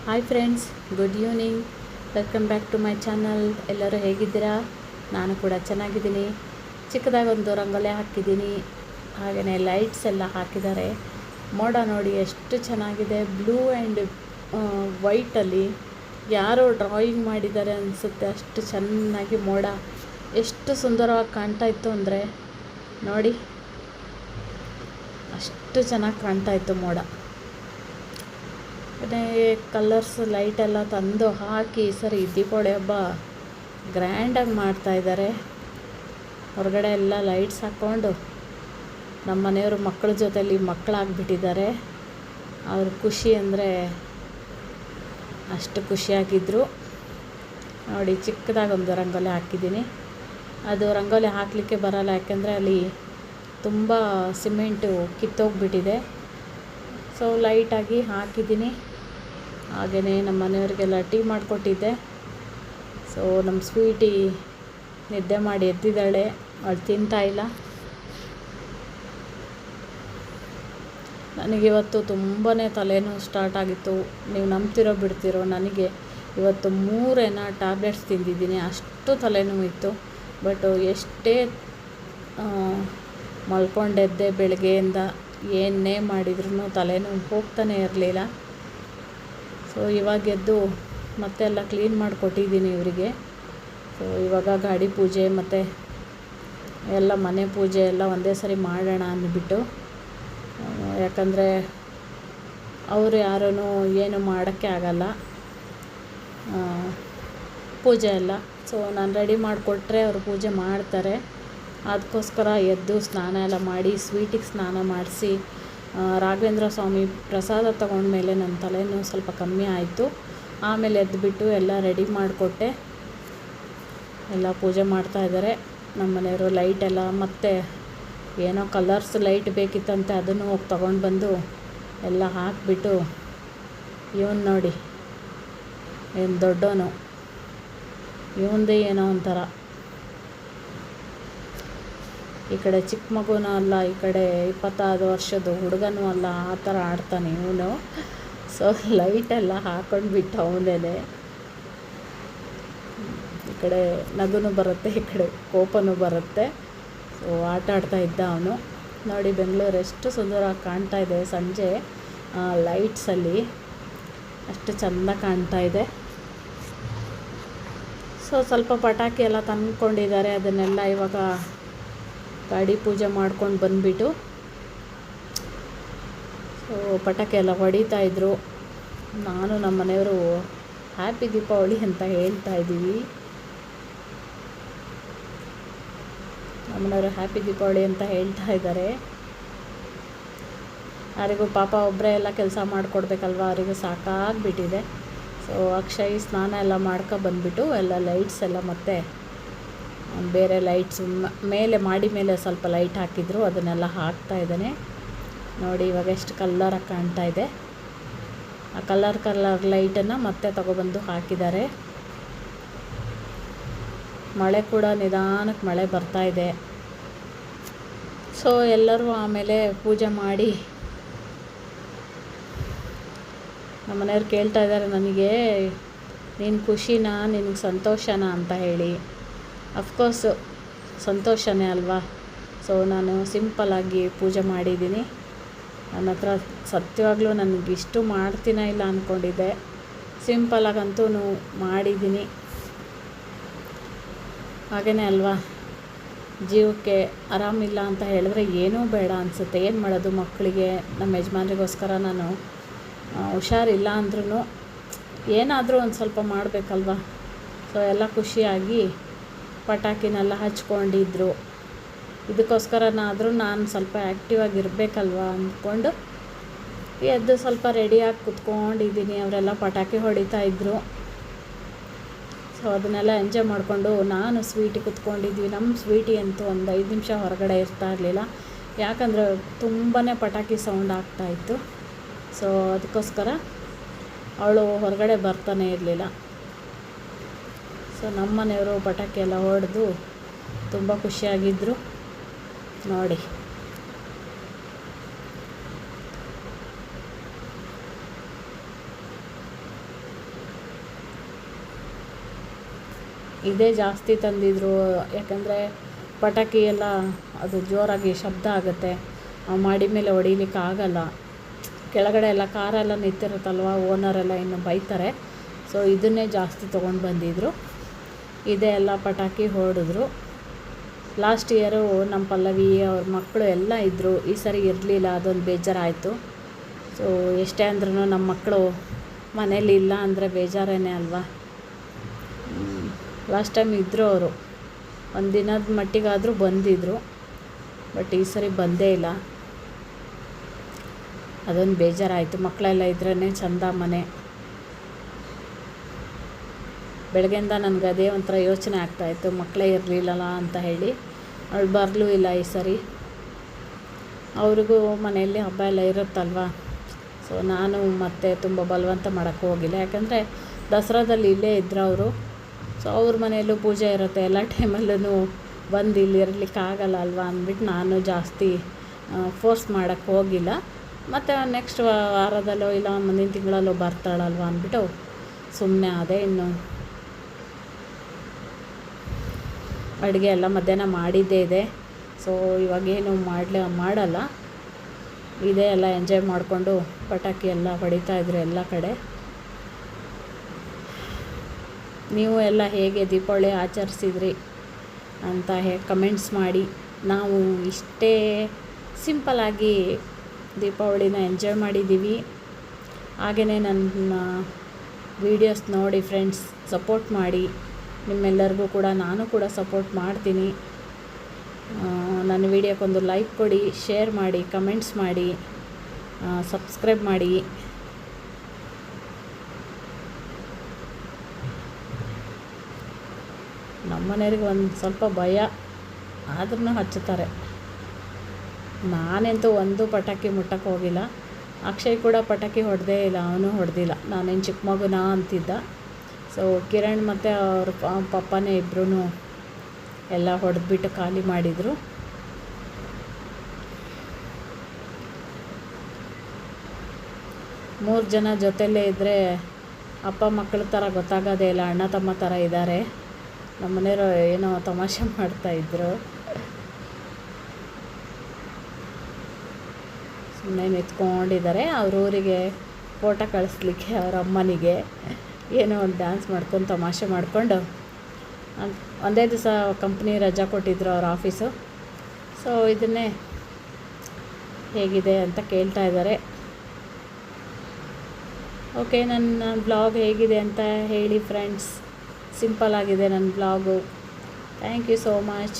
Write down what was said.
Hi friends, good evening. Welcome back to my channel. ಎಲ್ಲರೂ ಹೇಗಿದ್ದೀರಾ? ನಾನು ಕೂಡ ಚೆನ್ನಾಗಿದ್ದೀನಿ. ಚಿಕ್ಕದಾಗಿ ಒಂದು ರಂಗೋಲಿ ಹಾಕಿದ್ದೀನಿ, ಹಾಗೆಯೇ ಲೈಟ್ಸ್ ಎಲ್ಲ ಹಾಕಿದ್ದಾರೆ. ಮೋಡ ನೋಡಿ ಎಷ್ಟು ಚೆನ್ನಾಗಿದೆ. ಬ್ಲೂ ಆ್ಯಂಡ್ ವೈಟಲ್ಲಿ ಯಾರೋ ಡ್ರಾಯಿಂಗ್ ಮಾಡಿದ್ದಾರೆ ಅನಿಸುತ್ತೆ. ಅಷ್ಟು ಚೆನ್ನಾಗಿ ಮೋಡ ಎಷ್ಟು ಸುಂದರವಾಗಿ ಕಾಣ್ತಾ ಇತ್ತು ಅಂದರೆ ನೋಡಿ, ಅಷ್ಟು ಚೆನ್ನಾಗಿ ಕಾಣ್ತಾ ಇತ್ತು ಮೋಡ. ಕಲರ್ಸ್ ಲೈಟೆಲ್ಲ ತಂದು ಹಾಕಿ ಸರಿ ದೀಪಾವಳಿ ಹಬ್ಬ ಗ್ರ್ಯಾಂಡಾಗಿ ಮಾಡ್ತಾಯಿದ್ದಾರೆ. ಹೊರಗಡೆ ಎಲ್ಲ ಲೈಟ್ಸ್ ಹಾಕ್ಕೊಂಡು ನಮ್ಮ ಮನೆಯವರು ಮಕ್ಕಳ ಜೊತೆಯಲ್ಲಿ ಮಕ್ಕಳಾಗಿಬಿಟ್ಟಿದ್ದಾರೆ. ಅವ್ರ ಖುಷಿ ಅಂದರೆ ಅಷ್ಟು ಖುಷಿಯಾಗಿದ್ದರು. ನೋಡಿ, ಚಿಕ್ಕದಾಗಿ ಒಂದು ರಂಗೋಲಿ ಹಾಕಿದ್ದೀನಿ. ಅದು ರಂಗೋಲಿ ಹಾಕಲಿಕ್ಕೆ ಬರಲ್ಲ, ಯಾಕೆಂದರೆ ಅಲ್ಲಿ ತುಂಬ ಸಿಮೆಂಟು ಕಿತ್ತೋಗಿಬಿಟ್ಟಿದೆ. ಸೊ ಲೈಟಾಗಿ ಹಾಕಿದ್ದೀನಿ. ಹಾಗೆಯೇ ನಮ್ಮ ಮನೆಯವರಿಗೆಲ್ಲ ಟೀ ಮಾಡಿಕೊಟ್ಟಿದ್ದೆ. ಸೊ ನಮ್ಮ ಸ್ವೀಟಿ ನಿದ್ದೆ ಮಾಡಿ ಎದ್ದಿದ್ದಾಳೆ, ಅವಳು ತಿಂತಾಯಿಲ್ಲ. ನನಗಿವತ್ತು ತುಂಬಾ ತಲೆನೋವು ಸ್ಟಾರ್ಟ್ ಆಗಿತ್ತು. ನೀವು ನಂಬ್ತಿರೋ ಬಿಡ್ತಿರೋ, ನನಗೆ ಇವತ್ತು 3 ಟ್ಯಾಬ್ಲೆಟ್ಸ್ ತಿಂದಿದ್ದೀನಿ. ಅಷ್ಟು ತಲೆನೋವು ಇತ್ತು. ಬಟ್ ಎಷ್ಟೇ ಮಲ್ಕೊಂಡೆದ್ದೆ ಬೆಳಗ್ಗೆಯಿಂದ, ಏನೇ ಮಾಡಿದ್ರೂ ತಲೆನೋವು ಹೋಗ್ತಾನೆ ಇರಲಿಲ್ಲ. ಸೊ ಇವಾಗ ಎದ್ದು ಮತ್ತೆಲ್ಲ ಕ್ಲೀನ್ ಮಾಡಿಕೊಟ್ಟಿದ್ದೀನಿ ಇವರಿಗೆ. ಸೊ ಇವಾಗ ಗಾಡಿ ಪೂಜೆ ಮತ್ತು ಎಲ್ಲ ಮನೆ ಪೂಜೆ ಎಲ್ಲ ಒಂದೇ ಸರಿ ಮಾಡೋಣ ಅಂದ್ಬಿಟ್ಟು, ಯಾಕಂದರೆ ಅವರು ಯಾರೂ ಏನು ಮಾಡೋಕ್ಕೆ ಆಗಲ್ಲ ಪೂಜೆ ಎಲ್ಲ. ಸೊ ನಾನು ರೆಡಿ ಮಾಡಿಕೊಟ್ರೆ ಅವರು ಪೂಜೆ ಮಾಡ್ತಾರೆ. ಅದಕ್ಕೋಸ್ಕರ ಎದ್ದು ಸ್ನಾನ ಎಲ್ಲ ಮಾಡಿ, ಸ್ವೀಟಿಗೆ ಸ್ನಾನ ಮಾಡಿಸಿ, ರಾಘವೇಂದ್ರ ಸ್ವಾಮಿ ಪ್ರಸಾದ ತಗೊಂಡ್ಮೇಲೆ ನನ್ನ ತಲೆನೋವು ಸ್ವಲ್ಪ ಕಮ್ಮಿ ಆಯಿತು. ಆಮೇಲೆ ಎದ್ದುಬಿಟ್ಟು ಎಲ್ಲ ರೆಡಿ ಮಾಡಿಕೊಟ್ಟೆ. ಎಲ್ಲ ಪೂಜೆ ಮಾಡ್ತಾಯಿದ್ದಾರೆ ನಮ್ಮ ಮನೆಯವರು. ಲೈಟೆಲ್ಲ ಮತ್ತು ಏನೋ ಕಲರ್ಸ್ ಲೈಟ್ ಬೇಕಿತ್ತಂತೆ, ಅದನ್ನು ಹೋಗಿ ತೊಗೊಂಡು ಬಂದು ಎಲ್ಲ ಹಾಕಿಬಿಟ್ಟು, ಇವನು ನೋಡಿ ಏನು ದೊಡ್ಡವನು, ಇವಂದೇ ಏನೋ ಒಂಥರ. ಈ ಕಡೆ ಚಿಕ್ಕ ಮಗುನೂ ಅಲ್ಲ, ಈ ಕಡೆ 26 ವರ್ಷದ ಹುಡುಗನೂ ಅಲ್ಲ, ಆ ಥರ ಆಡ್ತಾನೆ ಇವನು. ಸೊ ಲೈಟೆಲ್ಲ ಹಾಕೊಂಡ್ಬಿಟ್ಟು ಅವನೇನೆ. ಈ ಕಡೆ ನಗುನೂ ಬರುತ್ತೆ, ಈ ಕಡೆ ಕೋಪನೂ ಬರುತ್ತೆ. ಸೊ ಆಟ ಆಡ್ತಾ ಇದ್ದ ಅವನು. ನೋಡಿ, ಬೆಂಗಳೂರು ಎಷ್ಟು ಸುಂದರವಾಗಿ ಕಾಣ್ತಾ ಇದೆ ಸಂಜೆ ಲೈಟ್ಸಲ್ಲಿ, ಅಷ್ಟು ಚೆಂದ ಕಾಣ್ತಾ ಇದೆ. ಸೊ ಸ್ವಲ್ಪ ಪಟಾಕಿ ಎಲ್ಲ ತಂದ್ಕೊಂಡಿದ್ದಾರೆ. ಅದನ್ನೆಲ್ಲ ಇವಾಗ ಗಾಡಿ ಪೂಜೆ ಮಾಡ್ಕೊಂಡು ಬಂದುಬಿಟ್ಟು ಸೊ ಪಟಾಕಿ ಎಲ್ಲ ಹೊಡಿತಾಯಿದ್ರು. ನಾನು ನಮ್ಮ ಮನೆಯವರು ಹ್ಯಾಪಿ ದೀಪಾವಳಿ ಅಂತ ಹೇಳ್ತಾ ಇದ್ದೀವಿ. ನಮ್ಮ ಮನೆಯವರು ಹ್ಯಾಪಿ ದೀಪಾವಳಿ ಅಂತ ಹೇಳ್ತಾ ಇದ್ದಾರೆ. ಯಾರಿಗೂ ಪಾಪ ಒಬ್ಬರೇ ಎಲ್ಲ ಕೆಲಸ ಮಾಡಿಕೊಡ್ಬೇಕಲ್ವ, ಅವರಿಗೂ ಸಾಕಾಗಿಬಿಟ್ಟಿದೆ. ಸೊ ಅಕ್ಷಯ್ ಸ್ನಾನ ಎಲ್ಲ ಬಂದುಬಿಟ್ಟು ಎಲ್ಲ ಲೈಟ್ಸ್ ಎಲ್ಲ ಮತ್ತೆ ಬೇರೆ ಲೈಟ್ಸ್ ಮೇಲೆ ಮಾಡಿ ಮೇಲೆ ಸ್ವಲ್ಪ ಲೈಟ್ ಹಾಕಿದ್ರು, ಅದನ್ನೆಲ್ಲ ಹಾಕ್ತಾ ಇದ್ದಾನೆ. ನೋಡಿ ಇವಾಗ ಎಷ್ಟು ಕಲ್ಲರಾಗಿ ಕಾಣ್ತಾ ಇದೆ. ಆ ಕಲರ್ ಲೈಟನ್ನು ಮತ್ತೆ ತಗೊಬಂದು ಹಾಕಿದ್ದಾರೆ. ಮಳೆ ಕೂಡ ನಿಧಾನಕ್ಕೆ ಮಳೆ ಬರ್ತಾ ಇದೆ. ಸೊ ಎಲ್ಲರೂ ಆಮೇಲೆ ಪೂಜೆ ಮಾಡಿ ನಮ್ಮ ಮನೆಯವ್ರು ಕೇಳ್ತಾ ಇದ್ದಾರೆ ನನಗೆ, ನೀನು ಖುಷಿನಾ, ನಿನಗೆ ಸಂತೋಷನಾ ಅಂತ ಹೇಳಿ. ಅಫ್ಕೋರ್ಸು ಸಂತೋಷನೇ ಅಲ್ವಾ. ಸೊ ನಾನು ಸಿಂಪಲ್ಲಾಗಿ ಪೂಜೆ ಮಾಡಿದ್ದೀನಿ. ನನ್ನ ಹತ್ರ ಸತ್ಯವಾಗ್ಲೂ ನನಗಿಷ್ಟು ಮಾಡ್ತೀನ ಇಲ್ಲ ಅಂದ್ಕೊಂಡಿದ್ದೆ. ಸಿಂಪಲ್ಲಾಗಂತೂ ಮಾಡಿದ್ದೀನಿ. ಹಾಗೆಯೇ ಅಲ್ವಾ, ಜೀವಕ್ಕೆ ಆರಾಮಿಲ್ಲ ಅಂತ ಹೇಳಿದ್ರೆ ಏನೂ ಬೇಡ ಅನಿಸುತ್ತೆ. ಏನು ಮಾಡೋದು, ಮಕ್ಕಳಿಗೆ ನಮ್ಮ ಯಜಮಾನ್ರಿಗೋಸ್ಕರ ನಾನು ಹುಷಾರಿಲ್ಲ ಅಂದ್ರೂ ಏನಾದರೂ ಒಂದು ಸ್ವಲ್ಪ ಮಾಡಬೇಕಲ್ವ. ಸೊ ಎಲ್ಲ ಖುಷಿಯಾಗಿ ಪಟಾಕಿನೆಲ್ಲ ಹಚ್ಕೊಂಡಿದ್ರು. ಇದಕ್ಕೋಸ್ಕರನಾದರೂ ನಾನು ಸ್ವಲ್ಪ ಆ್ಯಕ್ಟಿವ್ ಆಗಿರಬೇಕಲ್ವ ಅಂದ್ಕೊಂಡು ಎದ್ದು ಸ್ವಲ್ಪ ರೆಡಿಯಾಗಿ ಕುತ್ಕೊಂಡಿದ್ದೀನಿ. ಅವರೆಲ್ಲ ಪಟಾಕಿ ಹೊಡಿತಾ ಇದ್ದರು. ಸೊ ಅದನ್ನೆಲ್ಲ ಎಂಜಾಯ್ ಮಾಡಿಕೊಂಡು ನಾನು ಸ್ವೀಟಿ ಕುತ್ಕೊಂಡಿದ್ವಿ. ನಮ್ಮ ಸ್ವೀಟಿ ಅಂತೂ ಒಂದು 5 ನಿಮಿಷ ಹೊರಗಡೆ ಇರ್ತಾ ಇರಲಿಲ್ಲ, ಯಾಕಂದರೆ ತುಂಬಾ ಪಟಾಕಿ ಸೌಂಡ್ ಆಗ್ತಾಯಿತ್ತು. ಸೊ ಅದಕ್ಕೋಸ್ಕರ ಅವಳು ಹೊರಗಡೆ ಬರ್ತಾನೆ ಇರಲಿಲ್ಲ. ಸೊ ನಮ್ಮ ಮನೆಯವರು ಪಟಾಕಿ ಎಲ್ಲ ಹೊಡೆದು ತುಂಬ ಖುಷಿಯಾಗಿದ್ದರು. ನೋಡಿ, ಇದೇ ಜಾಸ್ತಿ ತಂದಿದ್ರು. ಯಾಕಂದರೆ ಪಟಾಕಿ ಎಲ್ಲ ಅದು ಜೋರಾಗಿ ಶಬ್ದ ಆಗುತ್ತೆ, ಮಾಡಿ ಮೇಲೆ ಹೊಡಿಲಿಕ್ಕೆ ಆಗಲ್ಲ. ಕೆಳಗಡೆ ಎಲ್ಲ ಕಾರೆಲ್ಲ ನಿಂತಿರುತ್ತಲ್ವ, ಓನರೆಲ್ಲ ಇನ್ನು ಬೈತಾರೆ. ಸೊ ಇದನ್ನೇ ಜಾಸ್ತಿ ತೊಗೊಂಡು ಬಂದಿದ್ದರು. ಇದೇ ಎಲ್ಲ ಪಟಾಕಿ ಹೊಡೆದ್ರು. ಲಾಸ್ಟ್ ಇಯರು ನಮ್ಮ ಪಲ್ಲವಿ ಅವ್ರ ಮಕ್ಕಳು ಎಲ್ಲ ಇದ್ದರು, ಈ ಸರಿ ಇರಲಿಲ್ಲ, ಅದೊಂದು ಬೇಜಾರಾಯಿತು. ಸೊ ಎಷ್ಟೇ ಅಂದ್ರೂ ನಮ್ಮ ಮಕ್ಕಳು ಮನೇಲಿ ಇಲ್ಲ ಅಂದರೆ ಬೇಜಾರೇನೆ ಅಲ್ವಾ. ಲಾಸ್ಟ್ ಟೈಮ್ ಇದ್ದರು ಅವರು, ಒಂದು ದಿನದ ಮಟ್ಟಿಗಾದರೂ ಬಂದಿದ್ದರು, ಬಟ್ ಈ ಸರಿ ಬಂದೇ ಇಲ್ಲ. ಅದೊಂದು ಬೇಜಾರಾಯಿತು. ಮಕ್ಕಳೆಲ್ಲ ಇದ್ರೇ ಚಂದ ಮನೆ. ಬೆಳಗ್ಗೆಯಿಂದ ನನಗೆ ಅದೇ ಒಂಥರ ಯೋಚನೆ ಆಗ್ತಾಯಿತ್ತು, ಮಕ್ಕಳೇ ಇರಲಿಲ್ಲಲ್ಲ ಅಂತ ಹೇಳಿ. ಅವಳು ಬರಲೂ ಇಲ್ಲ ಈ ಸರಿ. ಅವ್ರಿಗೂ ಮನೆಯಲ್ಲಿ ಹಬ್ಬ ಎಲ್ಲ ಇರುತ್ತಲ್ವ. ಸೊ ನಾನು ಮತ್ತೆ ತುಂಬ ಬಲವಂತ ಮಾಡೋಕ್ಕೆ ಹೋಗಿಲ್ಲ, ಯಾಕಂದರೆ ದಸರಾದಲ್ಲಿ ಇಲ್ಲೇ ಇದ್ದರು ಅವರು. ಸೊ ಅವ್ರ ಮನೆಯಲ್ಲೂ ಪೂಜೆ ಇರುತ್ತೆ, ಎಲ್ಲ ಟೈಮಲ್ಲೂ ಬಂದು ಇಲ್ಲಿ ಇರಲಿಕ್ಕೆ ಆಗಲ್ಲ ಅಲ್ವಾ ಅಂದ್ಬಿಟ್ಟು ನಾನು ಜಾಸ್ತಿ ಫೋರ್ಸ್ ಮಾಡೋಕ್ಕೆ ಹೋಗಿಲ್ಲ. ಮತ್ತು ನೆಕ್ಸ್ಟ್ ವಾರದಲ್ಲೋ ಇಲ್ಲ ಮುಂದಿನ ತಿಂಗಳಲ್ಲೋ ಬರ್ತಾಳಲ್ವ ಅಂದ್ಬಿಟ್ಟು ಸುಮ್ಮನೆ ಅದೇ. ಇನ್ನು ಅಡುಗೆ ಎಲ್ಲ ಮಧ್ಯಾಹ್ನ ಮಾಡಿದ್ದೇ ಇದೆ. ಸೊ ಇವಾಗೇನು ಮಾಡಲ್ಲ. ಇದೇ ಎಲ್ಲ ಎಂಜಾಯ್ ಮಾಡಿಕೊಂಡು ಪಟಾಕಿ ಎಲ್ಲ ಹೊಡಿತಾಯಿದ್ರು ಎಲ್ಲ ಕಡೆ. ನೀವು ಎಲ್ಲ ಹೇಗೆ ದೀಪಾವಳಿ ಆಚರಿಸಿದ್ರಿ ಅಂತ ಕಮೆಂಟ್ಸ್ ಮಾಡಿ. ನಾವು ಇಷ್ಟೇ ಸಿಂಪಲ್ಲಾಗಿ ದೀಪಾವಳಿನ ಎಂಜಾಯ್ ಮಾಡಿದ್ದೀವಿ. ಹಾಗೆಯೇ ನನ್ನ ವೀಡಿಯೋಸ್ ನೋಡಿ ಫ್ರೆಂಡ್ಸ್ ಸಪೋರ್ಟ್ ಮಾಡಿ. ನಿಮ್ಮೆಲ್ಲರಿಗೂ ಕೂಡ ನಾನು ಕೂಡ ಸಪೋರ್ಟ್ ಮಾಡ್ತೀನಿ. ನನ್ನ ವೀಡಿಯೋಕ್ಕೊಂದು ಲೈಕ್ ಕೊಡಿ, ಶೇರ್ ಮಾಡಿ, ಕಮೆಂಟ್ಸ್ ಮಾಡಿ, ಸಬ್ಸ್ಕ್ರೈಬ್ ಮಾಡಿ. ನಮ್ಮನೆಯವ್ರಿಗೆ ಒಂದು ಸ್ವಲ್ಪ ಭಯ ಆದ್ರೂ ಹಚ್ಚುತ್ತಾರೆ. ನಾನಂತೂ ಒಂದು ಪಟಾಕಿ ಮುಟ್ಟಕ್ಕೆ ಹೋಗಿಲ್ಲ. ಅಕ್ಷಯ್ ಕೂಡ ಪಟಾಕಿ ಹೊಡೆದೇ ಇಲ್ಲ, ಅವನು ಹೊಡೆದಿಲ್ಲ. ನಾನೇನು ಚಿಕ್ಕ ಮಗುನಾ ಅಂತಿದ್ದ. ಸೊ ಕಿರಣ್ ಮತ್ತು ಅವ್ರ ಪಪ್ಪನೇ ಇಬ್ಬರೂ ಎಲ್ಲ ಹೊಡೆದ್ಬಿಟ್ಟು ಖಾಲಿ ಮಾಡಿದರು. ಮೂರು ಜನ ಜೊತೆಯಲ್ಲೇ ಇದ್ದರೆ ಅಪ್ಪ ಮಕ್ಕಳ ಥರ ಗೊತ್ತಾಗೋದೇ ಇಲ್ಲ, ಅಣ್ಣ ತಮ್ಮ ಥರ ಇದ್ದಾರೆ. ನಮ್ಮ ಮನೆಯವರು ಏನೋ ತಮಾಷೆ ಮಾಡ್ತಾಯಿದ್ರು. ಸುಮ್ಮನೆ ನಿಂತ್ಕೊಂಡಿದ್ದಾರೆ. ಅವ್ರ ಊರಿಗೆ ಫೋಟೋ ಕಳಿಸ್ಲಿಕ್ಕೆ ಅವ್ರ ಅಮ್ಮನಿಗೆ ಏನೋ ಒಂದು ಡ್ಯಾನ್ಸ್ ಮಾಡ್ಕೊಂಡು ತಮಾಷೆ ಮಾಡಿಕೊಂಡು ಒಂದೇ ದಿವಸ ಕಂಪ್ನಿ ರಜಾ ಕೊಟ್ಟಿದ್ರು ಅವ್ರ ಆಫೀಸು. ಸೊ ಇದನ್ನೇ ಹೇಗಿದೆ ಅಂತ ಕೇಳ್ತಾ ಇದ್ದಾರೆ. ಓಕೆ, ನನ್ನ ಬ್ಲಾಗ್ ಹೇಗಿದೆ ಅಂತ ಹೇಳಿ ಫ್ರೆಂಡ್ಸ್. ಸಿಂಪಲ್ ಆಗಿದೆ ನನ್ನ blog. Thank you so much.